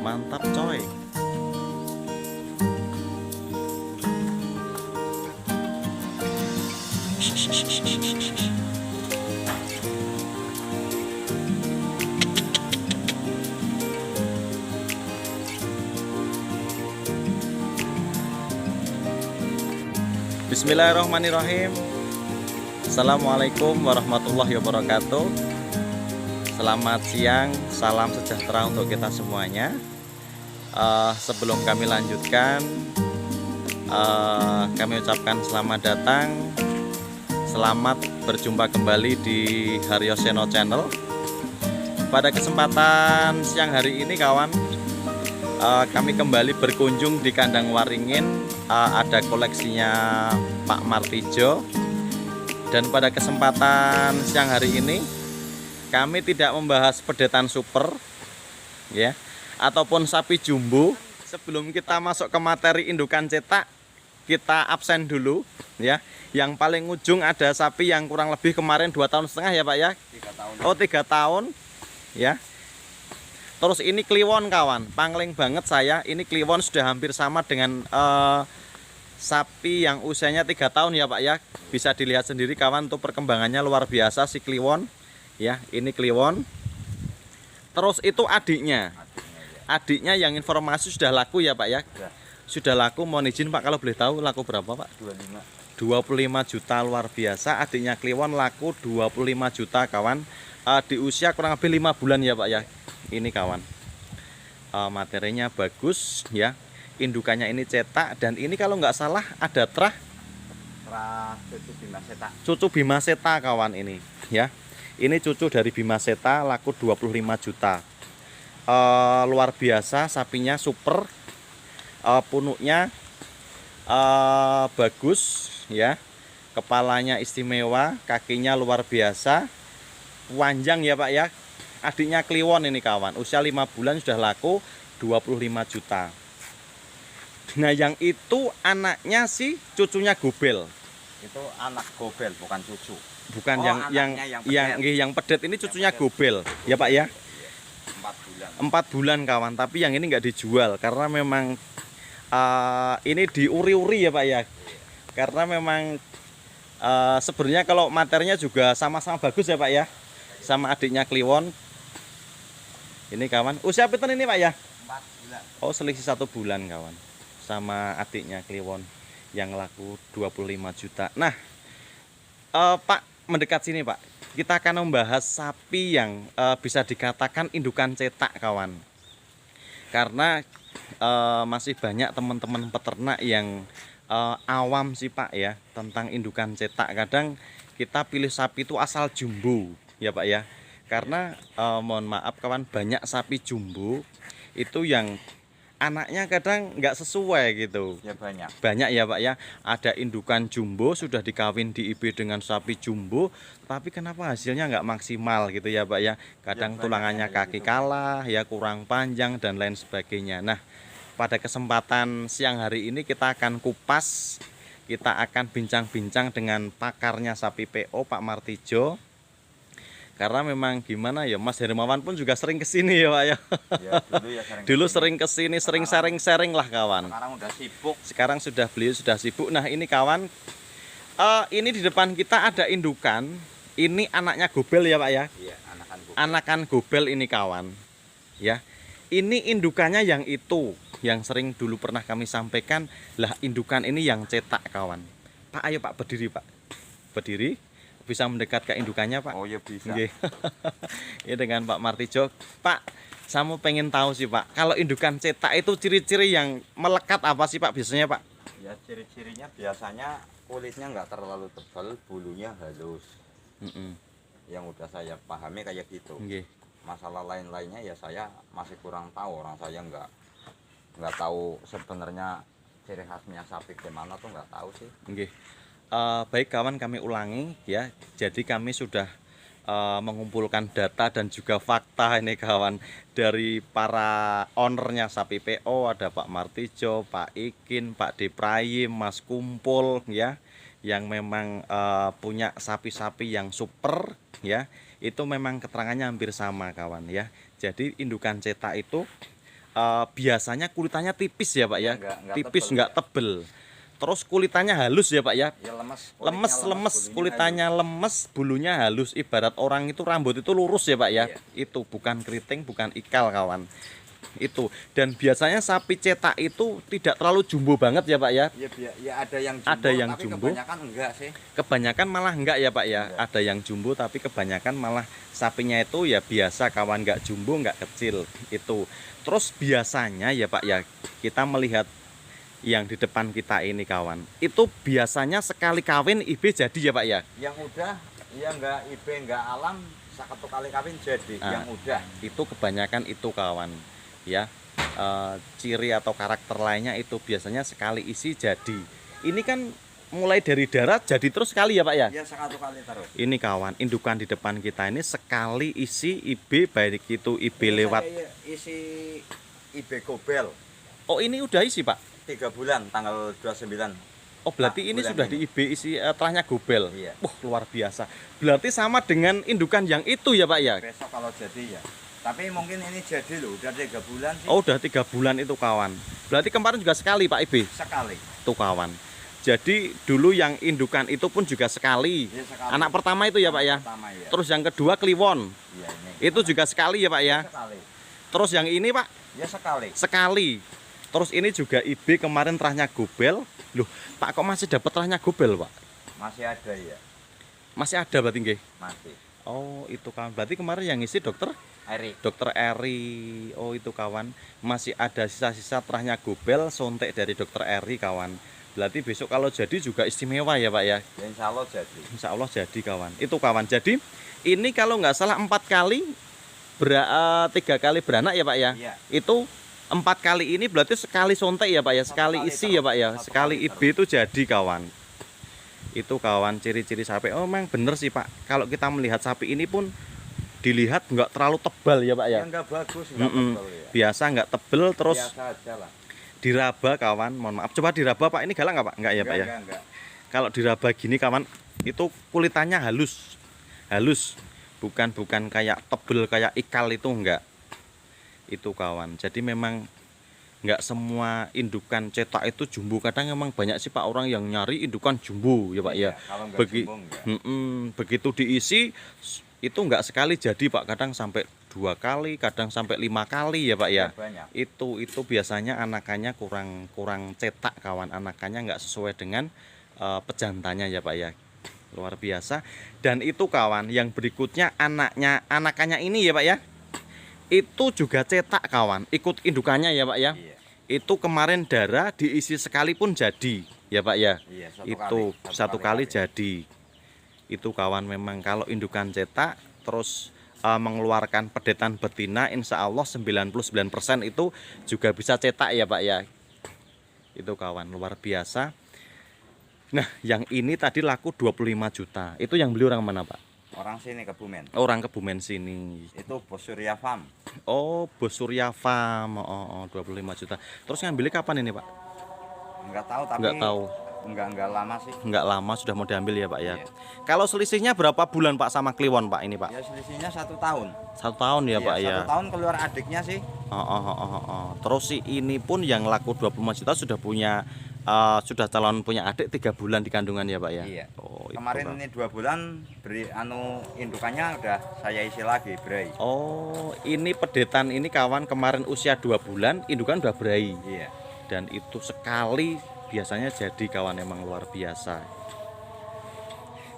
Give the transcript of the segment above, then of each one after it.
Mantap coy. Bismillahirrahmanirrahim. Assalamualaikum warahmatullahi wabarakatuh. Selamat siang, salam sejahtera untuk kita semuanya. Sebelum kami lanjutkan, kami ucapkan selamat datang, selamat berjumpa kembali di Haryoseno Channel. Pada kesempatan siang hari ini kawan, kami kembali berkunjung di kandang waringin. Ada koleksinya Pak Martijo. Dan pada kesempatan siang hari ini kami tidak membahas pedetan super ya, ataupun sapi jumbo. Sebelum kita masuk ke materi indukan cetak, kita absen dulu ya. Yang paling ujung ada sapi yang kurang lebih kemarin 2,5 tahun ya Pak ya. 3 tahun. Oh 3 tahun ya. Terus ini kliwon kawan, pangling banget saya. Ini kliwon sudah hampir sama dengan sapi yang usianya 3 tahun ya Pak ya. Bisa dilihat sendiri kawan, tuh perkembangannya luar biasa si kliwon ya. Ini kliwon. Terus itu adiknya. Adiknya yang informasi sudah laku ya Pak ya. Sudah laku, mohon izin Pak kalau boleh tahu laku berapa Pak? 25 juta, luar biasa. Adiknya kliwon laku 25 juta kawan. Di usia kurang lebih 5 bulan ya Pak ya. Ini kawan, materinya bagus ya. Indukannya ini cetak, dan ini kalau nggak salah ada terah cucu Bima Seta. Cucu Bima Seta kawan ini ya. Ini cucu dari Bima Seta, laku 25 juta. Luar biasa, sapinya super. Punuknya bagus ya. Kepalanya istimewa, kakinya luar biasa. Panjang ya Pak ya. Adiknya kliwon ini kawan, usia 5 bulan sudah laku 25 juta. Nah yang itu anaknya si cucunya gobel. Itu anak gobel, bukan cucu. Bukan yang pedet ini cucunya pedet. gobel ya Pak ya. 4 bulan. 4 bulan kawan, tapi yang ini nggak dijual karena memang ini diuri-uri ya Pak ya. Karena memang sebenarnya kalau materinya juga sama-sama bagus ya Pak ya. Sama adiknya kliwon. Ini kawan, usia pinten ini Pak ya? 4 bulan. Oh selisih 1 bulan kawan. Sama adiknya kliwon yang laku 25 juta. Nah Pak mendekat sini Pak, kita akan membahas sapi yang bisa dikatakan indukan cetak kawan. Karena masih banyak teman-teman peternak yang awam sih Pak ya tentang indukan cetak. Kadang kita pilih sapi itu asal jumbo ya Pak ya. Karena mohon maaf kawan, banyak sapi jumbo itu yang anaknya kadang nggak sesuai gitu. Ya banyak. Banyak ya Pak ya. Ada indukan jumbo sudah dikawin di IB dengan sapi jumbo, tapi kenapa hasilnya nggak maksimal gitu ya Pak ya. Kadang Ya, tulangannya kaki gitu. kalah ya, kurang panjang dan lain sebagainya. Nah pada kesempatan siang hari ini kita akan kupas, kita akan bincang-bincang dengan pakarnya sapi PO Pak Martijo. Karena memang gimana ya, Mas Hermawan pun juga sering kesini ya Pak ya. Ya, Dulu sering kesini, sering sharing-sharing lah kawan. Sekarang udah sibuk. Sekarang beliau sudah sibuk. Nah ini kawan, ini di depan kita ada indukan. Ini anaknya gobel ya Pak ya. Iya, anakan gobel. Anakan gobel ini kawan. Ya, ini indukannya yang itu, yang sering dulu pernah kami sampaikan. Lah indukan ini yang cetak kawan. Pak ayo Pak berdiri Pak. Berdiri. Bisa mendekat ke indukannya Pak. Oh ya bisa. Oke. Ya dengan Pak Martijo. Pak, saya mau pengen tahu sih Pak, kalau indukan cetak itu ciri-ciri yang melekat apa sih Pak biasanya Pak? Ya ciri-cirinya biasanya kulitnya nggak terlalu tebal, bulunya halus. Yang udah saya pahami kayak gitu. Oke. Masalah lain-lainnya ya saya masih kurang tahu, orang saya nggak tahu sebenarnya ciri khasnya sapi gimana tuh nggak tahu sih. Oke. Baik kawan, kami ulangi ya. Jadi kami sudah mengumpulkan data dan juga fakta ini kawan dari para ownernya sapi PO. Ada Pak Martijo, Pak Ikin, Pak Deprayim, Mas Kumpul ya, yang memang punya sapi-sapi yang super ya. Itu memang keterangannya hampir sama kawan ya. Jadi indukan cetak itu biasanya kulitannya tipis ya Pak ya, Enggak tipis tebel, nggak ya. tebel. Terus kulitannya halus ya Pak ya, Ya lemes, lemes bulunya kulitannya lemes, bulunya halus. Ibarat orang itu rambut itu lurus ya Pak ya. Iya. Itu bukan keriting, bukan ikal kawan. Itu. Dan biasanya sapi cetak itu tidak terlalu jumbo banget ya Pak ya. Ya ada yang jumbo, Ada yang tapi jumbo. kebanyakan enggak sih. Kebanyakan malah enggak ya Pak ya. Enggak. Ada yang jumbo tapi kebanyakan malah sapinya itu ya biasa kawan, enggak jumbo, enggak kecil. Itu. Terus biasanya ya Pak ya, kita melihat yang di depan kita ini kawan, itu biasanya sekali kawin IB jadi ya Pak ya. Yang udah ya enggak IB enggak alam, satu kali kawin jadi. Nah, Yang udah itu kebanyakan itu kawan ya. Ciri atau karakter lainnya itu biasanya sekali isi jadi. Ini kan mulai dari darat jadi terus sekali ya Pak ya. ya satu kali terus. Ini kawan, indukan di depan kita ini sekali isi IB, baik itu IB Ini lewat. saya isi IB Gobel Oh ini udah isi Pak. 3 bulan tanggal 29. Oh berarti Nah, ini bulan sudah ini. di IB isi terahnya gobel. Iya. Wah luar biasa. Berarti sama dengan indukan yang itu ya Pak ya. Besok kalau jadi ya. Tapi mungkin ini jadi loh, udah 3 bulan sih. Oh udah 3 bulan itu kawan. Berarti kemarin juga sekali Pak IB. Sekali. Tuh kawan. Jadi dulu yang indukan itu pun juga sekali. Ya, sekali. Anak pertama itu ya Pak ya. Pertama ya. Terus yang kedua kliwon. Iya, ini. Itu juga sekali ya Pak ya. Sekali. Terus yang ini Pak Ya sekali. sekali. Terus ini juga IB kemarin terahnya gobel. Loh, Pak kok masih dapat terahnya gobel, Pak? Masih ada ya. Masih ada berarti nggih. Masih. Oh, itu kawan. Berarti kemarin yang ngisi Eri. Dokter Eri. Oh, itu kawan. Masih ada sisa-sisa terahnya gobel sontek dari Dokter Eri kawan. Berarti besok kalau jadi juga istimewa ya, Pak ya. Ya, insya Allah jadi. Insya Allah jadi kawan. Itu kawan. Jadi ini kalau nggak salah 4 kali 3 kali beranak ya Pak ya. Iya. Itu 4 kali ini berarti sekali sontek ya Pak ya, sekali kali isi terus. ya Pak ya, Satu sekali kali IB itu jadi kawan. Itu kawan ciri-ciri sapi. Oh memang bener sih Pak. Kalau kita melihat sapi ini pun dilihat nggak terlalu tebal ya Pak ya. Ya enggak bagus, enggak Mm-mm. tebal ya. Biasa nggak tebel terus Biasa aja lah. diraba kawan. Mohon maaf. Coba diraba Pak. Ini galak nggak Pak? Nggak ya Pak ya. Enggak. Kalau diraba gini kawan, itu kulitannya halus, halus, bukan kayak tebel kayak ikal itu enggak. Itu kawan. Jadi memang enggak semua indukan cetak itu jumbo. Kadang memang banyak sih Pak orang yang nyari indukan jumbo ya Pak ya. Kalau enggak Begi- jumbo enggak. Begitu diisi itu enggak sekali jadi Pak. Kadang sampai 2 kali, kadang sampai 5 kali ya Pak ya. Banyak. Itu biasanya anakannya kurang cetak kawan, anakannya nggak sesuai dengan pejantannya ya Pak ya. Luar biasa. Dan itu kawan yang berikutnya anakannya ini ya Pak ya, itu juga cetak kawan, ikut indukannya ya Pak ya. Iya. Itu kemarin darah diisi sekali pun jadi ya Pak ya. Iya, Itu satu kali jadi. Itu kawan memang kalau indukan cetak terus mengeluarkan pedetan betina, insya Allah 99% itu juga bisa cetak ya Pak ya. Itu kawan luar biasa. Nah yang ini tadi laku 25 juta. Itu yang beli orang mana Pak? Orang sini Kebumen. Orang Kebumen sini. Itu Bos Surya Farm. Oh Bos Surya Farm. Oh 25 juta. Terus ngambilnya kapan ini Pak? Enggak tahu tapi Enggak tahu. Enggak lama sih. Enggak lama sudah mau diambil ya Pak ya. Iya. Kalau selisihnya berapa bulan Pak sama kliwon Pak ini Pak? Ya selisihnya 1 tahun. 1 tahun ya Iya, Pak ya. 1 tahun keluar adiknya sih. Terus si ini pun yang laku 25 juta sudah punya sudah calon punya adik 3 bulan di kandungan ya Pak ya. Iya. Oh, itu, Kemarin Pak. ini 2 bulan beri indukannya udah saya isi lagi berai. Oh, ini pedetan ini kawan kemarin usia 2 bulan, indukan udah berai. Iya. Dan itu sekali biasanya jadi kawan emang luar biasa.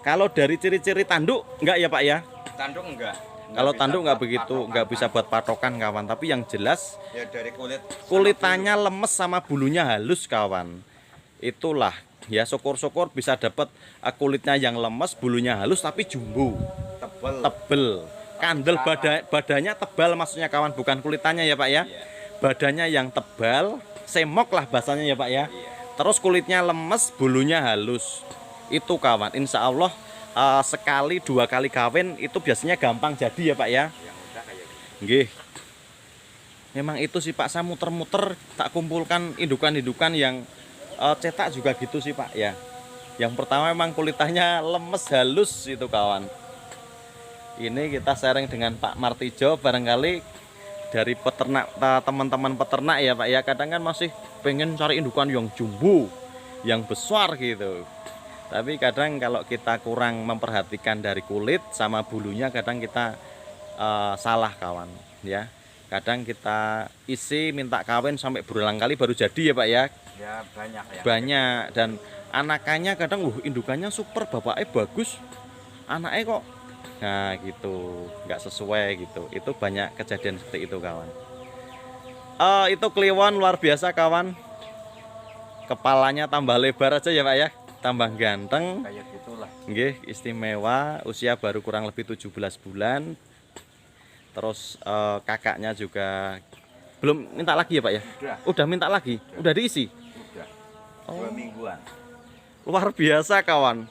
Kalau dari ciri-ciri tanduk enggak ya Pak ya? Tanduk enggak. Kalau tanduk enggak buat begitu, patokan. enggak bisa buat patokan kawan. Tapi yang jelas Ya dari kulit. kulitannya lemes sama bulunya halus kawan. Itulah ya syukur-syukur bisa dapat kulitnya yang lemes, bulunya halus tapi jumbo, Tebel. tebel, kandel badannya tebal maksudnya kawan, bukan kulitannya ya Pak ya. Iya. Badannya yang tebal, semok lah bahasanya ya Pak ya. Iya. Terus kulitnya lemes, bulunya halus. Itu kawan, insya Allah sekali 2 kali kawin itu biasanya gampang jadi ya Pak ya. Yang udah kayak gitu. Nggih. Memang itu sih Pak, saya muter-muter tak kumpulkan indukan-indukan yang cetak juga gitu sih Pak ya. Yang pertama memang kulitannya lemes halus itu kawan. Ini kita sharing dengan Pak Martijo, barangkali dari peternak, teman-teman peternak ya Pak ya, kadang kan masih pengen cari indukan yang jumbo, yang besar gitu. Tapi kadang kalau kita kurang memperhatikan dari kulit sama bulunya, kadang kita salah kawan ya. Kadang kita isi minta kawin sampai berulang kali baru jadi ya Pak ya. Ya banyak ya. Banyak, dan anakannya kadang indukannya super, bapaknya bagus, anaknya kok nah gitu, nggak sesuai gitu. Itu banyak kejadian seperti itu kawan. Itu kliwon luar biasa kawan. Kepalanya tambah lebar aja ya Pak ya, tambah ganteng. Kayak gitulah. Nggih, istimewa, usia baru kurang lebih 17 bulan. Terus kakaknya juga belum minta lagi ya Pak ya? Udah minta lagi, udah diisi. Udah. Oh. 2 mingguan. Luar biasa kawan.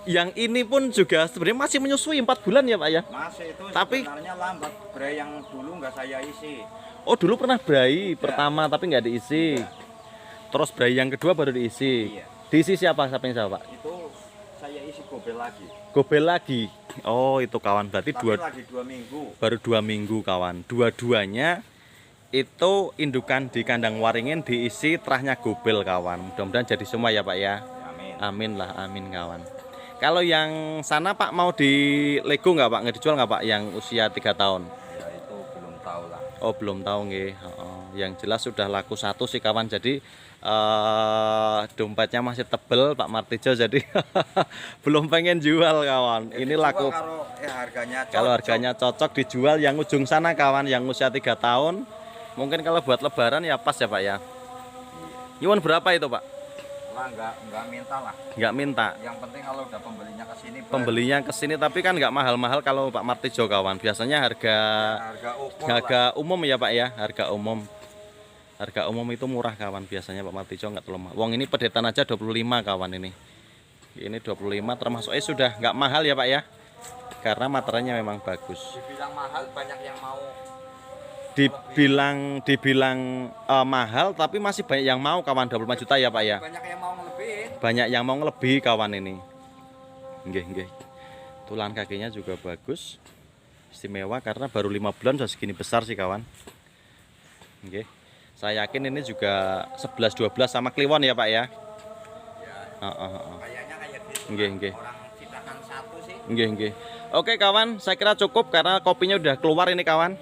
Yang ini pun juga sebenarnya masih menyusui 4 bulan ya Pak ya? Masih itu Tapi sebenarnya lambat. Bray yang dulu nggak saya isi. oh dulu pernah bayi pertama tapi nggak diisi. Terus bayi yang kedua baru diisi. Iya. Diisi siapa Pak? Itu saya isi gobel lagi. Gobel lagi. Oh itu kawan, berarti Tapi lagi 2 minggu. baru 2 minggu kawan. Dua-duanya itu indukan di kandang waringin diisi terahnya gobel kawan. Mudah-mudahan jadi semua ya Pak ya. Amin. Amin lah, amin kawan. Kalau yang sana Pak mau di Lego nggak Pak? Nggak dijual nggak Pak yang usia 3 tahun? Ya itu belum tahu lah. Oh belum tahu nggih. Yang jelas sudah laku 1 sih kawan. Jadi dompetnya masih tebel Pak Martijo, jadi belum pengen jual kawan. Jadi Ini laku kalau harganya cocok. kalau harganya cocok dijual yang ujung sana kawan, yang usia 3 tahun. Mungkin kalau buat lebaran ya pas ya Pak ya. Nyuwun berapa itu Pak? lah nggak minta lah. Nggak minta. Yang penting kalau udah pembelinya ke sini. Pembelinya ke sini, tapi kan nggak mahal-mahal kalau Pak Martijo kawan. Biasanya harga umum ya Pak ya, harga umum. Harga umum itu murah kawan, biasanya Pak Martijo nggak terlalu mahal. Wong ini pedetan aja 25 kawan ini. Ini 25 termasuk sudah nggak mahal ya Pak ya. Karena materialnya memang bagus. Dibilang mahal banyak yang mau. Dibilang mahal tapi masih banyak yang mau kawan, 25 juta ya Pak ya. Banyak yang mau ngelebihin. Banyak yang mau ngelebih kawan ini. Nggih. Tulang kakinya juga bagus. Istimewa karena baru 5 bulan sudah segini besar sih kawan. Nggih. Saya yakin ini juga 11-12 sama kliwon ya Pak ya. Kayaknya kayak gitu. Nggih. Orang ciptakan 1 sih. Nggih. Oke kawan, saya kira cukup karena kopinya udah keluar ini kawan.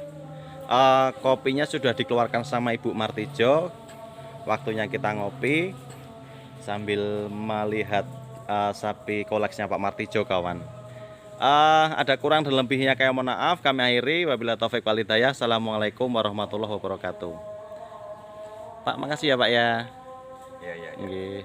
Kopinya sudah dikeluarkan sama Ibu Martijo. Waktunya kita ngopi sambil melihat sapi koleksinya Pak Martijo kawan. Ada kurang dan lebihnya kayak mohon maaf. Kami akhiri, wabillahi taufik wal hidayah. Assalamualaikum warahmatullahi wabarakatuh. Pak, makasih ya Pak ya. Iya. Nggih.